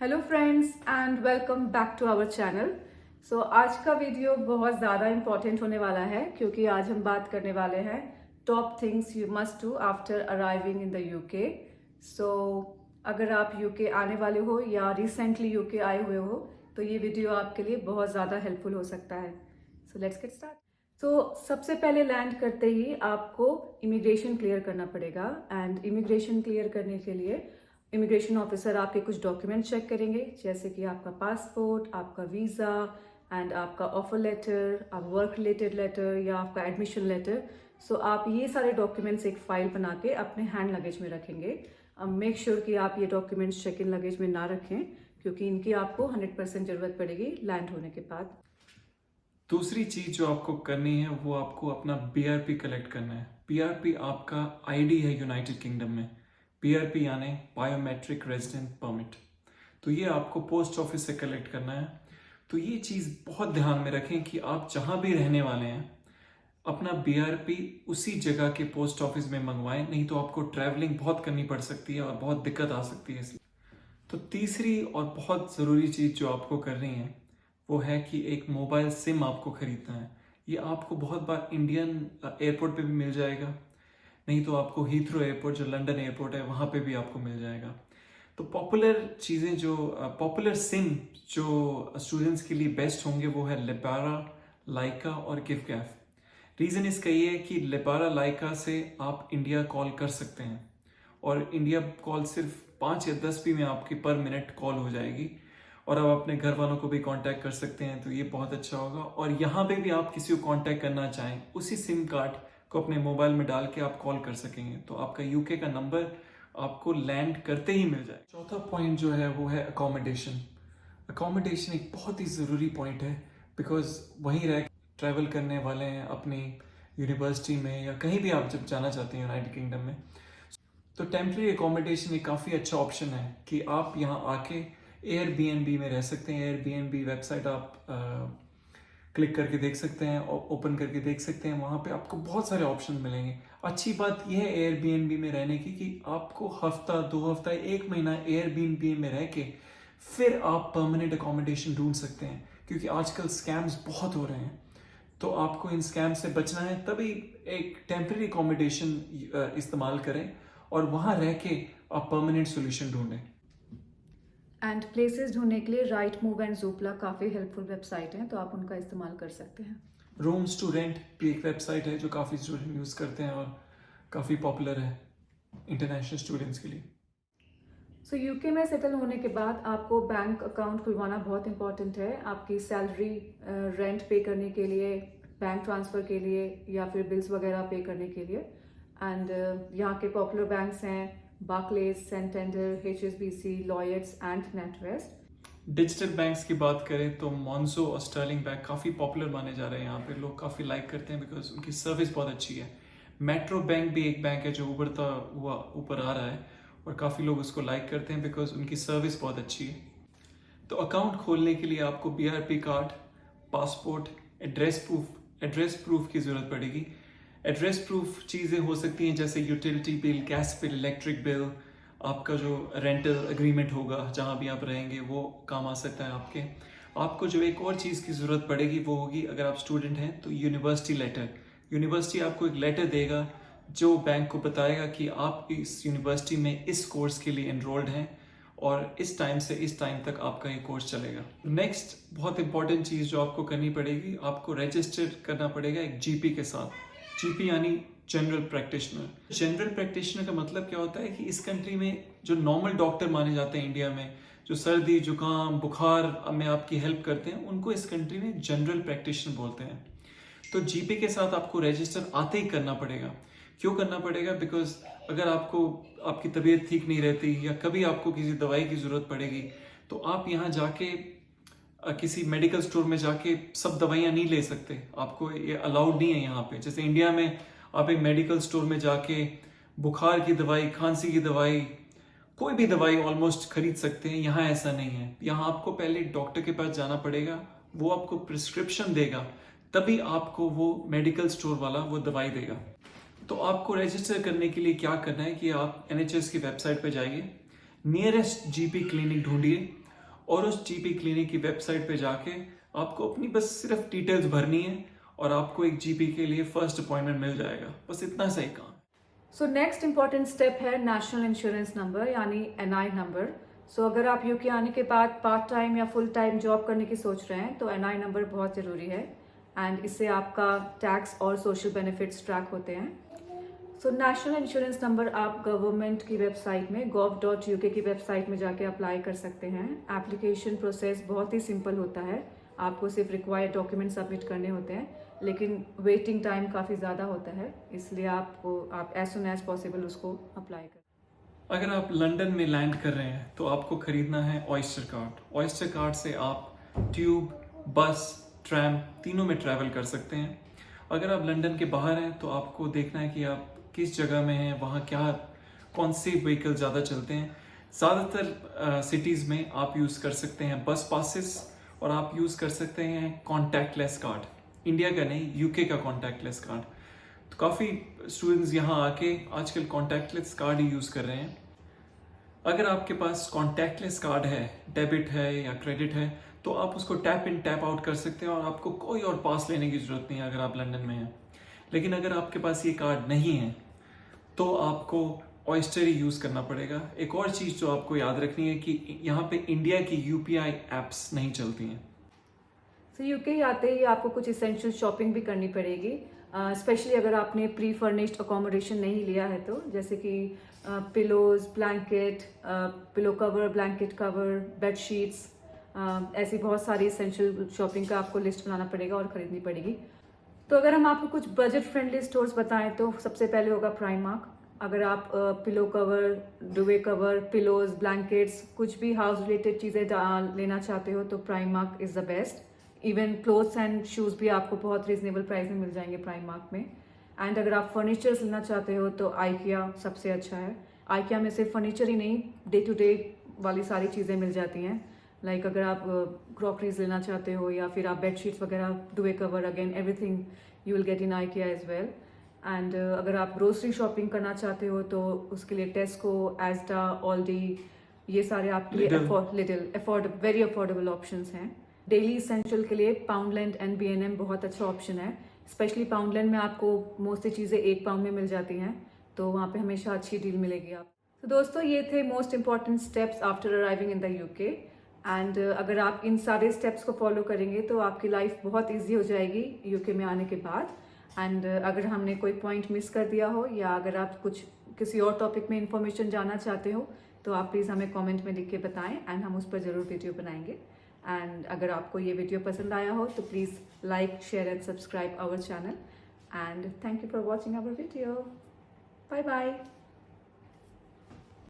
Hello friends and welcome back to our channel. So आज का video बहुत ज़्यादा इम्पॉर्टेंट होने वाला है क्योंकि आज हम बात करने वाले हैं top things you must do after arriving in the UK. So अगर आप यूके आने वाले हो या रिसेंटली यूके आए हुए हो तो ये वीडियो आपके लिए बहुत ज़्यादा हेल्पफुल हो सकता है। So let's get start. तो सबसे पहले लैंड करते ही आपको इमिग्रेशन क्लियर करना पड़ेगा एंड इमिग्रेशन क्लियर करने के लिए इमिग्रेशन ऑफिसर आपके कुछ डॉक्यूमेंट चेक करेंगे, जैसे कि आपका पासपोर्ट, आपका वीज़ा एंड आपका ऑफर लेटर, आप वर्क रिलेटेड लेटर या आपका एडमिशन लेटर। सो आप ये सारे डॉक्यूमेंट्स एक फाइल बना के अपने हैंड लगेज में रखेंगे। मेक श्योर कि आप ये डॉक्यूमेंट्स चेक इन लगेज में ना रखें क्योंकि इनकी आपको 100% ज़रूरत पड़ेगी लैंड होने के बाद। दूसरी चीज जो आपको करनी है वो आपको अपना बीआरपी कलेक्ट करना है। बीआरपी आपका आईडी है यूनाइटेड किंगडम में। बीआरपी यानी बायोमेट्रिक रेजिडेंट परमिट। तो ये आपको पोस्ट ऑफिस से कलेक्ट करना है। तो ये चीज़ बहुत ध्यान में रखें कि आप जहाँ भी रहने वाले हैं अपना बीआरपी उसी जगह के पोस्ट ऑफिस में मंगवाएं, नहीं तो आपको ट्रैवलिंग बहुत करनी पड़ सकती है और बहुत दिक्कत आ सकती है। इसलिए तो तीसरी और बहुत ज़रूरी चीज़ जो आपको करनी है वो है कि एक मोबाइल सिम आपको खरीदना है। ये आपको बहुत बार इंडियन एयरपोर्ट पे भी मिल जाएगा, नहीं तो आपको हीथ्रो एयरपोर्ट जो लंदन एयरपोर्ट है वहाँ पे भी आपको मिल जाएगा। तो पॉपुलर चीज़ें जो पॉपुलर सिम जो स्टूडेंट्स के लिए बेस्ट होंगे वो है लिबारा, लाइका और गिफगैफ। रीज़न इसका ये है कि लिबारा लाइका से आप इंडिया कॉल कर सकते हैं और इंडिया कॉल सिर्फ 5 या 10 भी में आपकी पर मिनट कॉल हो जाएगी और आप अपने घर वालों को भी कांटेक्ट कर सकते हैं। तो ये बहुत अच्छा होगा। और यहाँ पे भी आप किसी को कांटेक्ट करना चाहें उसी सिम कार्ड को अपने मोबाइल में डाल के आप कॉल कर सकेंगे, तो आपका यूके का नंबर आपको लैंड करते ही मिल जाए। चौथा पॉइंट जो है वो है अकोमोडेशन। अकोमोडेशन एक बहुत ही ज़रूरी पॉइंट है बिकॉज वहीं रह ट्रैवल करने वाले हैं अपनी यूनिवर्सिटी में या कहीं भी आप जब जाना चाहते हैं यूनाइटेड किंगडम में। तो टेम्प्रेरी अकोमोडेशन एक काफ़ी अच्छा ऑप्शन है कि आप यहाँ आके एयरबीएनबी में रह सकते हैं। एयरबीएनबी वेबसाइट आप क्लिक करके देख सकते हैं, ओपन करके देख सकते हैं। वहाँ पे आपको बहुत सारे ऑप्शन मिलेंगे। अच्छी बात यह है एयरबीएनबी में रहने की कि आपको हफ्ता 2 हफ्ता 1 महीना एयरबीएनबी में रह के फिर आप परमानेंट अकोमोडेशन ढूंढ सकते हैं, क्योंकि आजकल स्कैम्स बहुत हो रहे हैं। तो आपको इन स्कैम से बचना है, तभी एक टेम्प्रेरी अकोमोडेशन इस्तेमाल करें और वहाँ रह के आप परमानेंट सोल्यूशन ढूंढें। एंड प्लेसेस ढूंढने के लिए राइट मूव एंड ज़ूपला काफ़ी हेल्पफुल वेबसाइट हैं, तो आप उनका इस्तेमाल कर सकते हैं। रूम्स टू रेंट भी एक वेबसाइट है जो काफ़ी स्टूडेंट यूज़ करते हैं और काफ़ी पॉपुलर है इंटरनेशनल स्टूडेंट्स के लिए। सो यूके में सेटल होने के बाद आपको बैंक अकाउंट खुलवाना बहुत इंपॉर्टेंट है, आपकी सैलरी, रेंट पे करने के लिए, बैंक ट्रांसफ़र के लिए या फिर बिल्स वगैरह पे करने के लिए। एंड यहाँ के पॉपुलर बैंक्स हैं Barclays, Santander, HSBC, Lloyds and NatWest. Digital banks की बात करें तो मोन्जो और स्टर्लिंग बैंक काफ़ी पॉपुलर माने जा रहे हैं। यहाँ पे लोग काफ़ी लाइक करते हैं बिकॉज उनकी सर्विस बहुत अच्छी है। मेट्रो बैंक भी एक बैंक है जो उभरता हुआ ऊपर आ रहा है और काफ़ी लोग उसको लाइक करते हैं बिकॉज उनकी सर्विस बहुत अच्छी है। तो अकाउंट खोलने के लिए आपको BRP card, passport, address proof की ज़रूरत पड़ेगी। एड्रेस प्रूफ चीज़ें हो सकती हैं जैसे utility bill, gas bill, electric bill, आपका जो रेंटल एग्रीमेंट होगा जहाँ भी आप रहेंगे वो काम आ सकता है आपके। आपको जो एक और चीज़ की ज़रूरत पड़ेगी वो होगी, अगर आप स्टूडेंट हैं तो यूनिवर्सिटी लेटर। यूनिवर्सिटी आपको एक लेटर देगा जो बैंक को बताएगा कि आप इस यूनिवर्सिटी में इस कोर्स के लिए एनरोल्ड हैं और इस टाइम से इस टाइम तक आपका ये कोर्स चलेगा। नेक्स्ट बहुत इंपॉर्टेंट चीज़ जो आपको करनी पड़ेगी, आपको रजिस्टर करना पड़ेगा एक जीपी के साथ। जीपी यानी जनरल प्रैक्टिशनर। जनरल प्रैक्टिशनर का मतलब क्या होता है कि इस कंट्री में जो नॉर्मल डॉक्टर माने जाते हैं इंडिया में, जो सर्दी जुकाम बुखार में आपकी हेल्प करते हैं, उनको इस कंट्री में जनरल प्रैक्टिशनर बोलते हैं। तो जीपी के साथ आपको रजिस्टर आते ही करना पड़ेगा। क्यों करना पड़ेगा? बिकॉज अगर आपको आपकी तबीयत ठीक नहीं रहती या कभी आपको किसी दवाई की ज़रूरत पड़ेगी तो आप यहाँ जाके किसी मेडिकल स्टोर में जाके सब दवाइयाँ नहीं ले सकते। आपको ये अलाउड नहीं है यहाँ पे। जैसे इंडिया में आप एक मेडिकल स्टोर में जाके बुखार की दवाई, खांसी की दवाई, कोई भी दवाई ऑलमोस्ट खरीद सकते हैं। यहाँ ऐसा नहीं है। यहाँ आपको पहले डॉक्टर के पास जाना पड़ेगा, वो आपको प्रिस्क्रिप्शन देगा, तभी आपको वो मेडिकल स्टोर वाला वो दवाई देगा। तो आपको रजिस्टर करने के लिए क्या करना है कि आप NHS की वेबसाइट पर जाइए, नियरेस्ट जीपी क्लिनिक ढूंढिए और उस जीपी क्लिनिक की वेबसाइट पे जाके आपको अपनी बस सिर्फ डिटेल्स भरनी है और आपको एक जीपी के लिए फर्स्ट अपॉइंटमेंट मिल जाएगा। बस इतना सा ही काम। सो नेक्स्ट इंपॉर्टेंट स्टेप है नेशनल इंश्योरेंस नंबर यानी एनआई नंबर। सो अगर आप यूके आने के बाद पार्ट टाइम या फुल टाइम जॉब करने की सोच रहे हैं तो एनआई नंबर बहुत ज़रूरी है एंड इससे आपका टैक्स और सोशल बेनिफिट्स ट्रैक होते हैं। सो नेशनल इंश्योरेंस नंबर आप गवर्नमेंट की वेबसाइट में gov.uk की वेबसाइट में जाके अप्लाई कर सकते हैं। एप्लीकेशन प्रोसेस बहुत ही सिंपल होता है, आपको सिर्फ रिक्वायर्ड डॉक्यूमेंट सबमिट करने होते हैं, लेकिन वेटिंग टाइम काफ़ी ज़्यादा होता है, इसलिए आप एज सुन एज पॉसिबल उसको अप्लाई करें। अगर आप लंदन में लैंड कर रहे हैं तो आपको खरीदना है ऑयस्टर कार्ड। ऑयस्टर कार्ड से आप ट्यूब, बस, ट्रैम तीनों में ट्रैवल कर सकते हैं। अगर आप लंदन के बाहर हैं तो आपको देखना है कि आप किस जगह में हैं, वहाँ कौन से व्हीकल ज़्यादा चलते हैं। ज़्यादातर सिटीज़ में आप यूज़ कर सकते हैं बस पासिस और आप यूज़ कर सकते हैं कॉन्टैक्टलेस कार्ड। इंडिया का नहीं, यूके का कॉन्टैक्टलेस कार्ड। तो काफ़ी स्टूडेंट्स यहाँ आके आजकल कॉन्टैक्टलेस कार्ड ही यूज़ कर रहे हैं। अगर आपके पास कॉन्टैक्टलेस कार्ड है, डेबिट है या क्रेडिट है, तो आप उसको टैप इन टैप आउट कर सकते हैं और आपको कोई और पास लेने की ज़रूरत नहीं है अगर आप लंदन में हैं। लेकिन अगर आपके पास ये कार्ड नहीं है तो आपको ऑयस्टर ही यूज़ करना पड़ेगा। एक और चीज़ जो आपको याद रखनी है कि यहाँ पे इंडिया की यूपीआई एप्स नहीं चलती हैं। तो यूके ही आते ही आपको कुछ इसेंशियल शॉपिंग भी करनी पड़ेगी, स्पेशली अगर आपने प्री फर्निश्ड अकोमोडेशन नहीं लिया है तो, जैसे कि pillows, blanket, pillow cover, blanket cover, bed sheets, ऐसी बहुत सारी इसेंशियल शॉपिंग का आपको लिस्ट बनाना पड़ेगा और ख़रीदनी पड़ेगी। तो अगर हम आपको कुछ बजट फ्रेंडली स्टोर्स बताएं तो सबसे पहले होगा प्राइमार्क। अगर आप pillow cover, duvet cover, pillows, blankets, कुछ भी हाउस रिलेटेड चीज़ें लेना चाहते हो तो Primark is the best. Even clothes and shoes भी आपको बहुत रीजनेबल प्राइस में मिल जाएंगे प्राइमार्क में। एंड अगर आप फर्नीचर्स लेना चाहते हो तो आइकिया सबसे अच्छा है। आइकिया में सिर्फ फर्नीचर ही नहीं, डे टू डे वाली सारी चीज़ें मिल जाती हैं। लाइक अगर आप क्रॉकरीज लेना चाहते हो या फिर आप बेडशीट्स वगैरह, duvet cover, again everything you will get in IKEA as well. And अगर आप ग्रोसरी शॉपिंग करना चाहते हो तो उसके लिए टेस्को, एस्डा, ऑल्डी, ये सारे आपके लिए वेरी अफोर्डेबल ऑप्शंस हैं। डेली इसेंशियल के लिए पाउंडलैंड एंड B&M बहुत अच्छा ऑप्शन है। स्पेशली पाउंडलैंड में आपको मोस्टली चीज़ें 1 पाउंड में मिल जाती हैं, तो वहाँ पे हमेशा अच्छी डील मिलेगी आप। तो दोस्तों ये थे most important steps after arriving in the UK. And अगर आप इन सारे स्टेप्स को फॉलो करेंगे तो आपकी लाइफ बहुत ईजी हो जाएगी यूके में आने के बाद। एंड अगर हमने कोई पॉइंट मिस कर दिया हो या अगर आप किसी और टॉपिक में इंफॉर्मेशन जानना चाहते हो तो आप प्लीज़ हमें कमेंट में लिख के बताएं एंड हम उस पर ज़रूर वीडियो बनाएंगे। एंड अगर आपको ये वीडियो पसंद आया हो तो please like, share and subscribe our channel. And thank you for watching our video. Bye bye.